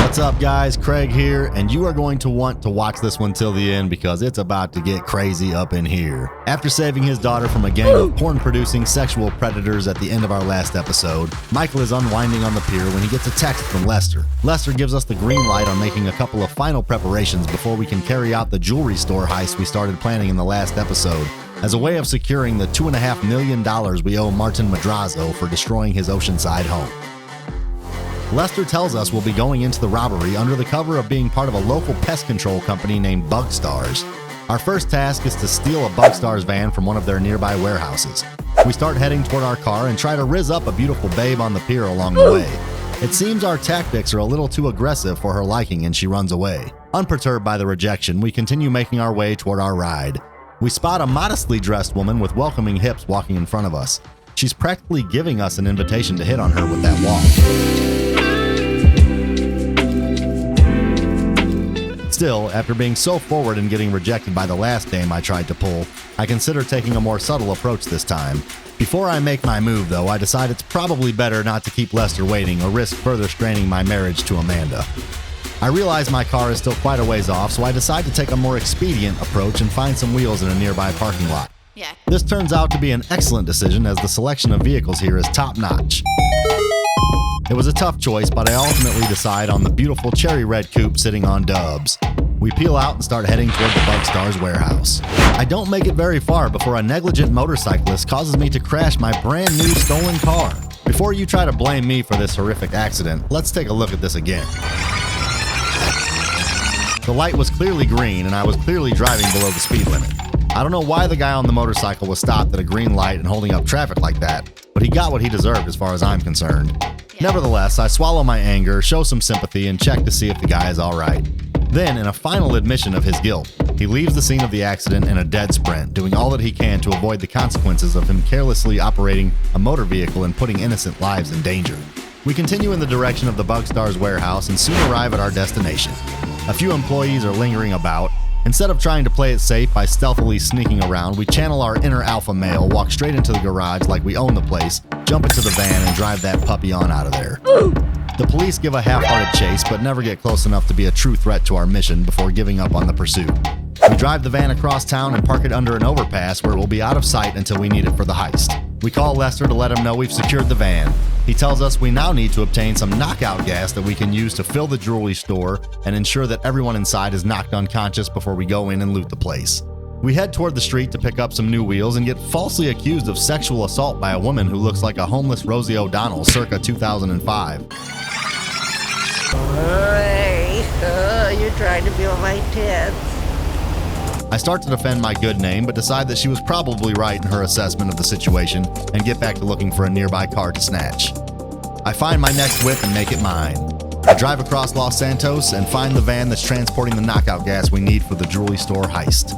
What's up, guys? Craig here, and you are going to want to watch this one till the end because it's about to get crazy up in here. After saving his daughter from a gang of porn-producing sexual predators at the end of our last episode, Michael is unwinding on the pier when he gets a text from Lester. Lester gives us the green light on making a couple of final preparations before we can carry out the jewelry store heist we started planning in the last episode, as a way of securing the $2.5 million we owe Martin Madrazo for destroying his oceanside home. Lester tells us we'll be going into the robbery under the cover of being part of a local pest control company named Bugstars. Our first task is to steal a Bugstars van from one of their nearby warehouses. We start heading toward our car and try to rizz up a beautiful babe on the pier along the way. It seems our tactics are a little too aggressive for her liking and she runs away. Unperturbed by the rejection, we continue making our way toward our ride. We spot a modestly dressed woman with welcoming hips walking in front of us. She's practically giving us an invitation to hit on her with that walk. Still, after being so forward and getting rejected by the last dame I tried to pull, I consider taking a more subtle approach this time. Before I make my move, though, I decide it's probably better not to keep Lester waiting or risk further straining my marriage to Amanda. I realize my car is still quite a ways off, so I decide to take a more expedient approach and find some wheels in a nearby parking lot. Yeah. This turns out to be an excellent decision as the selection of vehicles here is top-notch. It was a tough choice, but I ultimately decide on the beautiful cherry red coupe sitting on Dubs. We peel out and start heading toward the Bugstars warehouse. I don't make it very far before a negligent motorcyclist causes me to crash my brand new stolen car. Before you try to blame me for this horrific accident, let's take a look at this again. The light was clearly green and I was clearly driving below the speed limit. I don't know why the guy on the motorcycle was stopped at a green light and holding up traffic like that, but he got what he deserved as far as I'm concerned. Nevertheless, I swallow my anger, show some sympathy, and check to see if the guy is alright. Then, in a final admission of his guilt, he leaves the scene of the accident in a dead sprint, doing all that he can to avoid the consequences of him carelessly operating a motor vehicle and putting innocent lives in danger. We continue in the direction of the Bugstars warehouse and soon arrive at our destination. A few employees are lingering about. Instead of trying to play it safe by stealthily sneaking around, we channel our inner alpha male, walk straight into the garage like we own the place, jump into the van, and drive that puppy on out of there. The police give a half-hearted chase, but never get close enough to be a true threat to our mission before giving up on the pursuit. We drive the van across town and park it under an overpass where it will be out of sight until we need it for the heist. We call Lester to let him know we've secured the van. He tells us we now need to obtain some knockout gas that we can use to fill the jewelry store and ensure that everyone inside is knocked unconscious before we go in and loot the place. We head toward the street to pick up some new wheels and get falsely accused of sexual assault by a woman who looks like a homeless Rosie O'Donnell circa 2005. Hey, you're trying to feel my tits. I start to defend my good name, but decide that she was probably right in her assessment of the situation and get back to looking for a nearby car to snatch. I find my next whip and make it mine. I drive across Los Santos and find the van that's transporting the knockout gas we need for the jewelry store heist.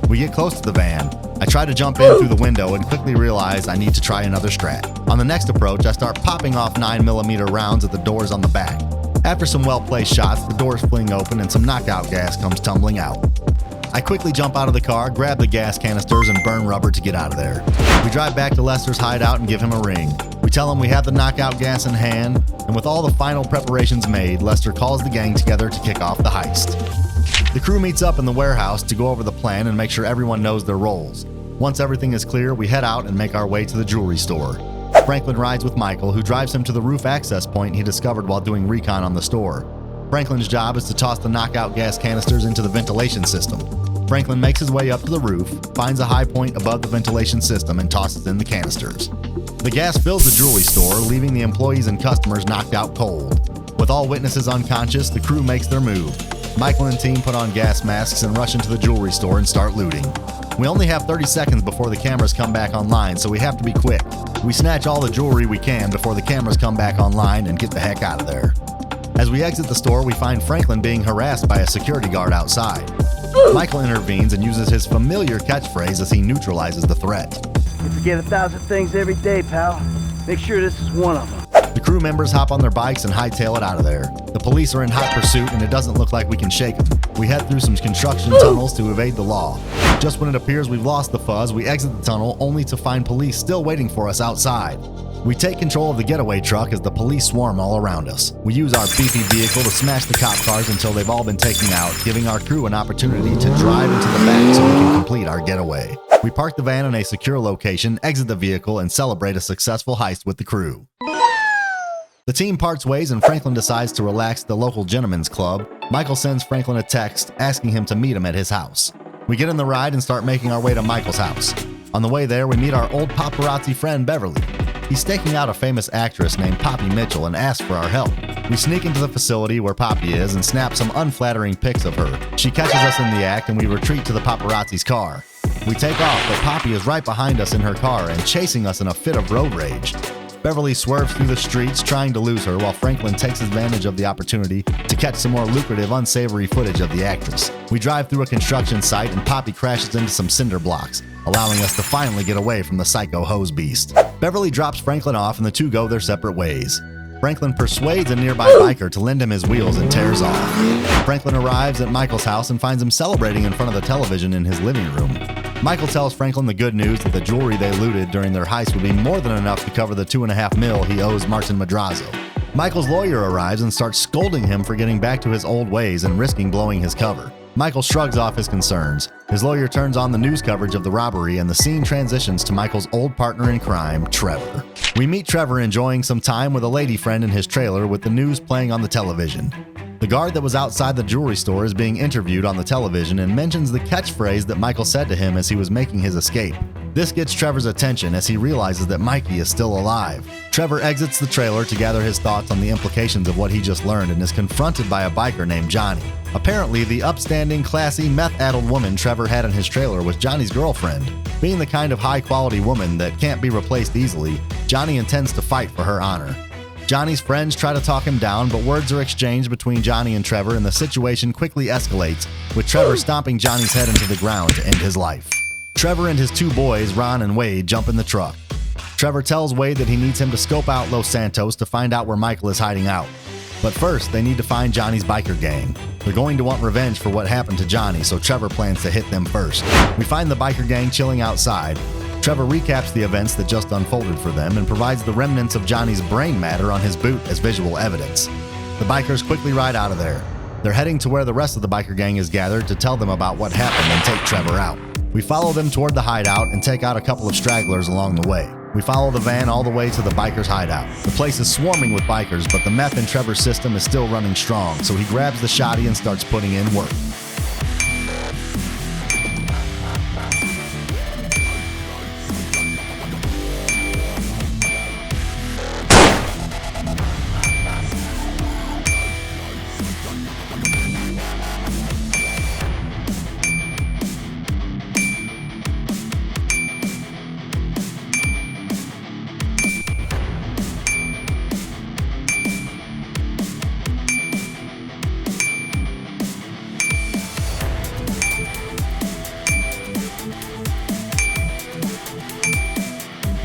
We get close to the van. I try to jump in through the window and quickly realize I need to try another strat. On the next approach, I start popping off 9mm rounds at the doors on the back. After some well-placed shots, the doors fling open and some knockout gas comes tumbling out. I quickly jump out of the car, grab the gas canisters, and burn rubber to get out of there. We drive back to Lester's hideout and give him a ring. We tell him we have the knockout gas in hand, and with all the final preparations made, Lester calls the gang together to kick off the heist. The crew meets up in the warehouse to go over the plan and make sure everyone knows their roles. Once everything is clear, we head out and make our way to the jewelry store. Franklin rides with Michael, who drives him to the roof access point he discovered while doing recon on the store. Franklin's job is to toss the knockout gas canisters into the ventilation system. Franklin makes his way up to the roof, finds a high point above the ventilation system, and tosses in the canisters. The gas fills the jewelry store, leaving the employees and customers knocked out cold. With all witnesses unconscious, the crew makes their move. Michael and team put on gas masks and rush into the jewelry store and start looting. We only have 30 seconds before the cameras come back online, so we have to be quick. We snatch all the jewelry we can before the cameras come back online and get the heck out of there. As we exit the store, we find Franklin being harassed by a security guard outside. Michael intervenes and uses his familiar catchphrase as he neutralizes the threat. You forget 1,000 things every day, pal. Make sure this is one of them. The crew members hop on their bikes and hightail it out of there. The police are in hot pursuit and it doesn't look like we can shake them. We head through some construction tunnels to evade the law. Just when it appears we've lost the fuzz, we exit the tunnel only to find police still waiting for us outside. We take control of the getaway truck as the police swarm all around us. We use our beefy vehicle to smash the cop cars until they've all been taken out, giving our crew an opportunity to drive into the back so we can complete our getaway. We park the van in a secure location, exit the vehicle, and celebrate a successful heist with the crew. The team parts ways and Franklin decides to relax at the local gentleman's club. Michael sends Franklin a text asking him to meet him at his house. We get in the ride and start making our way to Michael's house. On the way there, we meet our old paparazzi friend Beverly. He's staking out a famous actress named Poppy Mitchell and asks for our help. We sneak into the facility where Poppy is and snap some unflattering pics of her. She catches us in the act and we retreat to the paparazzi's car. We take off, but Poppy is right behind us in her car and chasing us in a fit of road rage. Beverly swerves through the streets trying to lose her while Franklin takes advantage of the opportunity to catch some more lucrative, unsavory footage of the actress. We drive through a construction site and Poppy crashes into some cinder blocks, allowing us to finally get away from the psycho hose beast. Beverly drops Franklin off and the two go their separate ways. Franklin persuades a nearby biker to lend him his wheels and tears off. Franklin arrives at Michael's house and finds him celebrating in front of the television in his living room. Michael tells Franklin the good news that the jewelry they looted during their heist would be more than enough to cover the $2.5 million he owes Martin Madrazo. Michael's lawyer arrives and starts scolding him for getting back to his old ways and risking blowing his cover. Michael shrugs off his concerns. His lawyer turns on the news coverage of the robbery and the scene transitions to Michael's old partner in crime, Trevor. We meet Trevor enjoying some time with a lady friend in his trailer with the news playing on the television. The guard that was outside the jewelry store is being interviewed on the television and mentions the catchphrase that Michael said to him as he was making his escape. This gets Trevor's attention as he realizes that Mikey is still alive. Trevor exits the trailer to gather his thoughts on the implications of what he just learned and is confronted by a biker named Johnny. Apparently, the upstanding, classy, meth-addled woman Trevor had in his trailer was Johnny's girlfriend. Being the kind of high-quality woman that can't be replaced easily, Johnny intends to fight for her honor. Johnny's friends try to talk him down, but words are exchanged between Johnny and Trevor and the situation quickly escalates, with Trevor stomping Johnny's head into the ground to end his life. Trevor and his two boys, Ron and Wade, jump in the truck. Trevor tells Wade that he needs him to scope out Los Santos to find out where Michael is hiding out. But first, they need to find Johnny's biker gang. They're going to want revenge for what happened to Johnny, so Trevor plans to hit them first. We find the biker gang chilling outside. Trevor recaps the events that just unfolded for them and provides the remnants of Johnny's brain matter on his boot as visual evidence. The bikers quickly ride out of there. They're heading to where the rest of the biker gang is gathered to tell them about what happened and take Trevor out. We follow them toward the hideout and take out a couple of stragglers along the way. We follow the van all the way to the bikers' hideout. The place is swarming with bikers, but the meth in Trevor's system is still running strong, so he grabs the shotty and starts putting in work.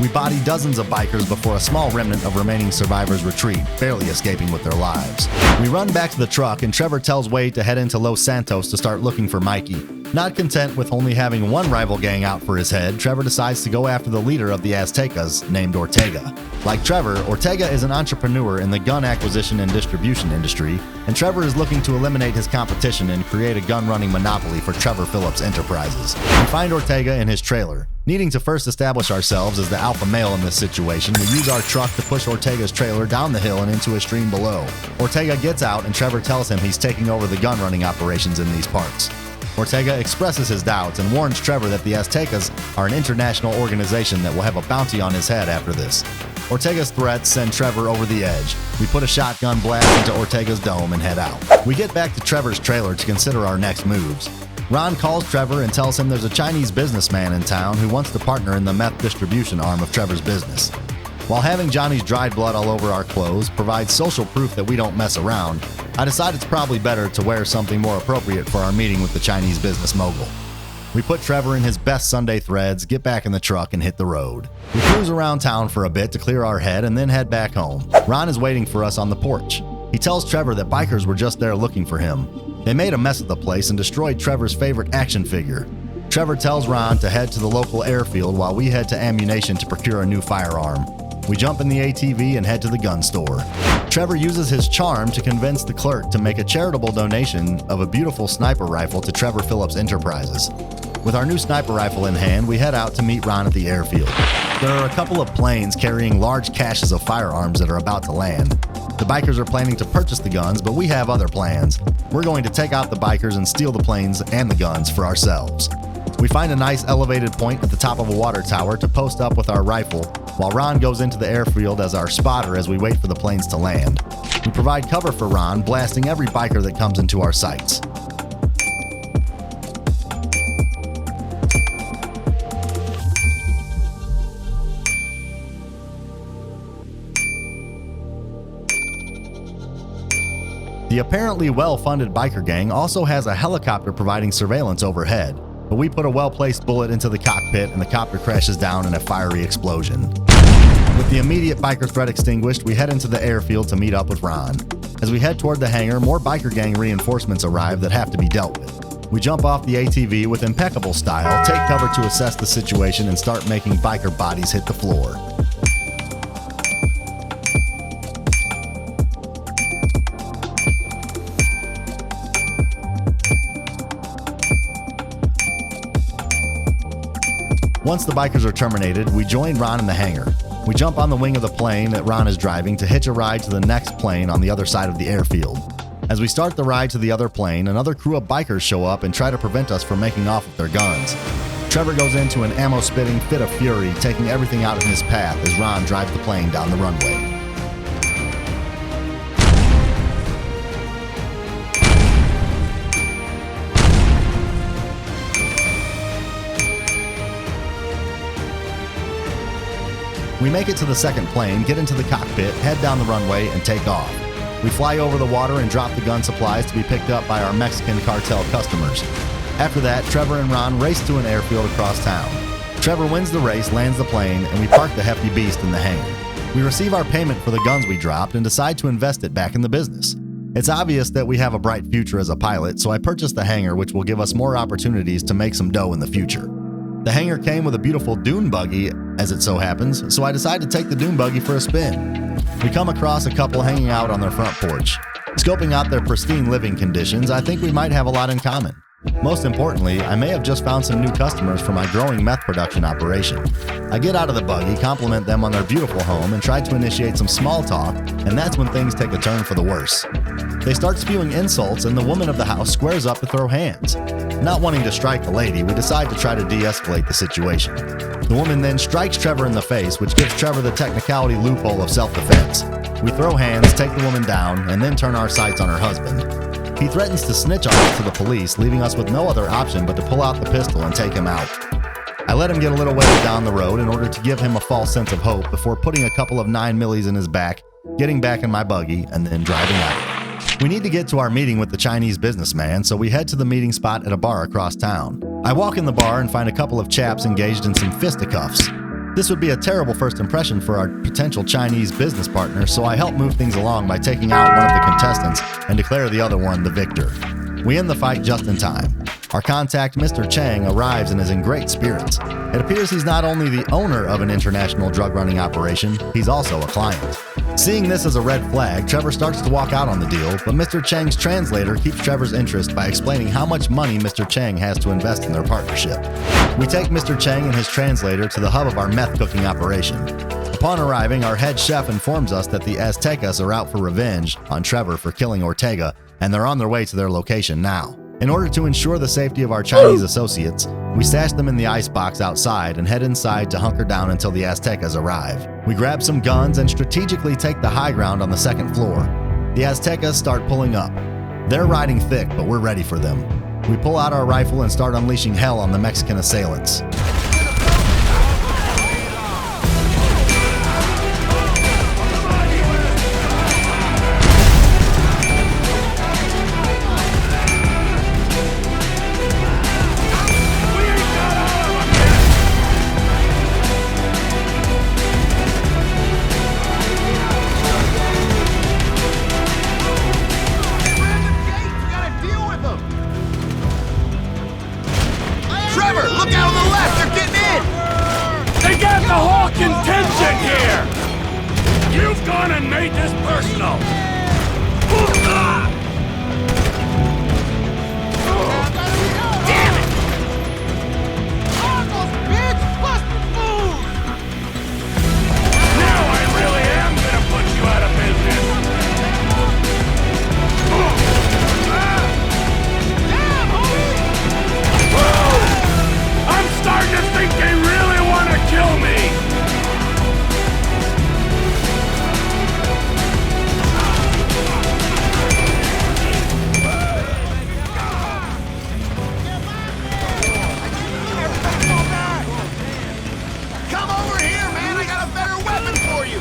We body dozens of bikers before a small remnant of remaining survivors retreat, barely escaping with their lives. We run back to the truck and Trevor tells Wade to head into Los Santos to start looking for Mikey. Not content with only having one rival gang out for his head, Trevor decides to go after the leader of the Aztecas, named Ortega. Like Trevor, Ortega is an entrepreneur in the gun acquisition and distribution industry, and Trevor is looking to eliminate his competition and create a gun-running monopoly for Trevor Phillips Enterprises. We find Ortega in his trailer. Needing to first establish ourselves as the alpha male in this situation, we use our truck to push Ortega's trailer down the hill and into a stream below. Ortega gets out and Trevor tells him he's taking over the gun-running operations in these parts. Ortega expresses his doubts and warns Trevor that the Aztecas are an international organization that will have a bounty on his head after this. Ortega's threats send Trevor over the edge. We put a shotgun blast into Ortega's dome and head out. We get back to Trevor's trailer to consider our next moves. Ron calls Trevor and tells him there's a Chinese businessman in town who wants to partner in the meth distribution arm of Trevor's business. While having Johnny's dried blood all over our clothes provides social proof that we don't mess around, I decide it's probably better to wear something more appropriate for our meeting with the Chinese business mogul. We put Trevor in his best Sunday threads, get back in the truck, and hit the road. We cruise around town for a bit to clear our head and then head back home. Ron is waiting for us on the porch. He tells Trevor that bikers were just there looking for him. They made a mess of the place and destroyed Trevor's favorite action figure. Trevor tells Ron to head to the local airfield while we head to ammunition to procure a new firearm. We jump in the ATV and head to the gun store. Trevor uses his charm to convince the clerk to make a charitable donation of a beautiful sniper rifle to Trevor Phillips Enterprises. With our new sniper rifle in hand, we head out to meet Ron at the airfield. There are a couple of planes carrying large caches of firearms that are about to land. The bikers are planning to purchase the guns, but we have other plans. We're going to take out the bikers and steal the planes and the guns for ourselves. We find a nice elevated point at the top of a water tower to post up with our rifle, while Ron goes into the airfield as our spotter as we wait for the planes to land. We provide cover for Ron, blasting every biker that comes into our sights. The apparently well-funded biker gang also has a helicopter providing surveillance overhead, but we put a well-placed bullet into the cockpit and the copter crashes down in a fiery explosion. With the immediate biker threat extinguished, we head into the airfield to meet up with Ron. As we head toward the hangar, more biker gang reinforcements arrive that have to be dealt with. We jump off the ATV with impeccable style, take cover to assess the situation, and start making biker bodies hit the floor. Once the bikers are terminated, we join Ron in the hangar. We jump on the wing of the plane that Ron is driving to hitch a ride to the next plane on the other side of the airfield. As we start the ride to the other plane, another crew of bikers show up and try to prevent us from making off with their guns. Trevor goes into an ammo-spitting fit of fury, taking everything out in his path as Ron drives the plane down the runway. We make it to the second plane, get into the cockpit, head down the runway, and take off. We fly over the water and drop the gun supplies to be picked up by our Mexican cartel customers. After that, Trevor and Ron race to an airfield across town. Trevor wins the race, lands the plane, and we park the hefty beast in the hangar. We receive our payment for the guns we dropped and decide to invest it back in the business. It's obvious that we have a bright future as a pilot, so I purchased the hangar, which will give us more opportunities to make some dough in the future. The hangar came with a beautiful dune buggy, as it so happens, so I decide to take the dune buggy for a spin. We come across a couple hanging out on their front porch. Scoping out their pristine living conditions, I think we might have a lot in common. Most importantly, I may have just found some new customers for my growing meth production operation. I get out of the buggy, compliment them on their beautiful home, and try to initiate some small talk, and that's when things take a turn for the worse. They start spewing insults, and the woman of the house squares up to throw hands. Not wanting to strike the lady, we decide to try to de-escalate the situation. The woman then strikes Trevor in the face, which gives Trevor the technicality loophole of self-defense. We throw hands, take the woman down, and then turn our sights on her husband. He threatens to snitch on us to the police, leaving us with no other option but to pull out the pistol and take him out. I let him get a little ways down the road in order to give him a false sense of hope before putting a couple of 9mm in his back, getting back in my buggy, and then driving out. We need to get to our meeting with the Chinese businessman, so we head to the meeting spot at a bar across town. I walk in the bar and find a couple of chaps engaged in some fisticuffs. This would be a terrible first impression for our potential Chinese business partner, so I help move things along by taking out one of the contestants and declare the other one the victor. We end the fight just in time. Our contact, Mr. Chang, arrives and is in great spirits. It appears he's not only the owner of an international drug running operation, he's also a client. Seeing this as a red flag, Trevor starts to walk out on the deal, but Mr. Chang's translator keeps Trevor's interest by explaining how much money Mr. Chang has to invest in their partnership. We take Mr. Chang and his translator to the hub of our meth cooking operation. Upon arriving, our head chef informs us that the Aztecas are out for revenge on Trevor for killing Ortega, and they're on their way to their location now. In order to ensure the safety of our Chinese associates, we stash them in the icebox outside and head inside to hunker down until the Aztecas arrive. We grab some guns and strategically take the high ground on the second floor. The Aztecas start pulling up. They're riding thick, but we're ready for them. We pull out our rifle and start unleashing hell on the Mexican assailants. Trevor, look out on the left! personal! Damn it! Argos, bitch! Bust the food! Now I really am gonna put you out of business! Damn, homie! I'm starting to think they really want to kill me! Come over here, man! I got a better weapon for you!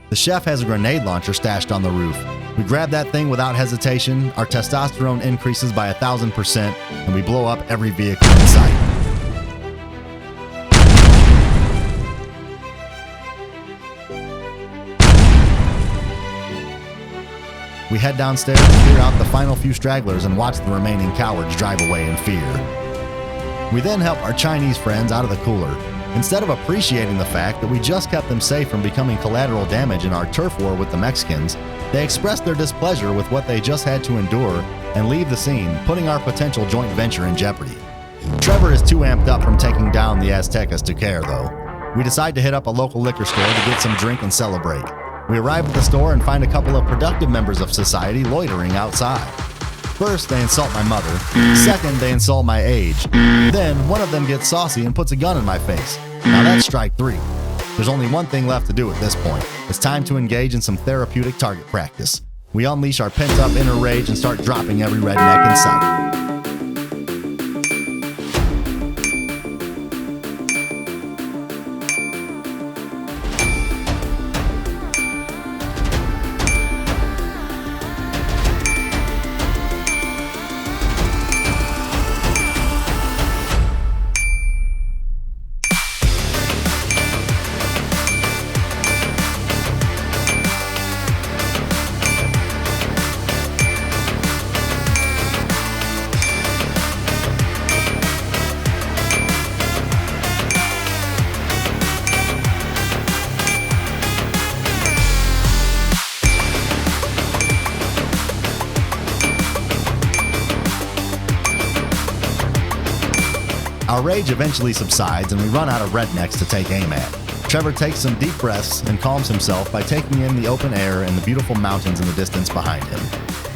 The chef has a grenade launcher stashed on the roof. We grab that thing without hesitation, our testosterone increases by 1,000%, and we blow up every vehicle in sight. We head downstairs to clear out the final few stragglers and watch the remaining cowards drive away in fear. We then help our Chinese friends out of the cooler. Instead of appreciating the fact that we just kept them safe from becoming collateral damage in our turf war with the Mexicans, they express their displeasure with what they just had to endure and leave the scene, putting our potential joint venture in jeopardy. Trevor is too amped up from taking down the Aztecas to care, though. We decide to hit up a local liquor store to get some drink and celebrate. We arrive at the store and find a couple of productive members of society loitering outside. First, they insult my mother. Second, they insult my age. Then, one of them gets saucy and puts a gun in my face. Now that's strike 3. There's only one thing left to do at this point. It's time to engage in some therapeutic target practice. We unleash our pent-up inner rage and start dropping every redneck in sight. Our rage eventually subsides and we run out of rednecks to take aim at. Trevor takes some deep breaths and calms himself by taking in the open air and the beautiful mountains in the distance behind him.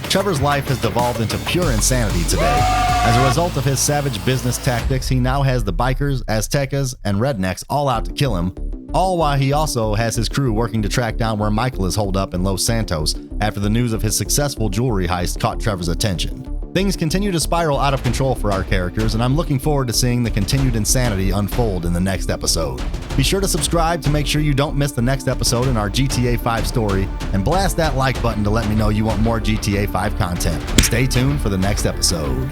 Trevor's life has devolved into pure insanity today. As a result of his savage business tactics, he now has the bikers, Aztecas, and rednecks all out to kill him, all while he also has his crew working to track down where Michael is holed up in Los Santos after the news of his successful jewelry heist caught Trevor's attention. Things continue to spiral out of control for our characters, and I'm looking forward to seeing the continued insanity unfold in the next episode. Be sure to subscribe to make sure you don't miss the next episode in our GTA 5 story, and blast that like button to let me know you want more GTA 5 content. Stay tuned for the next episode.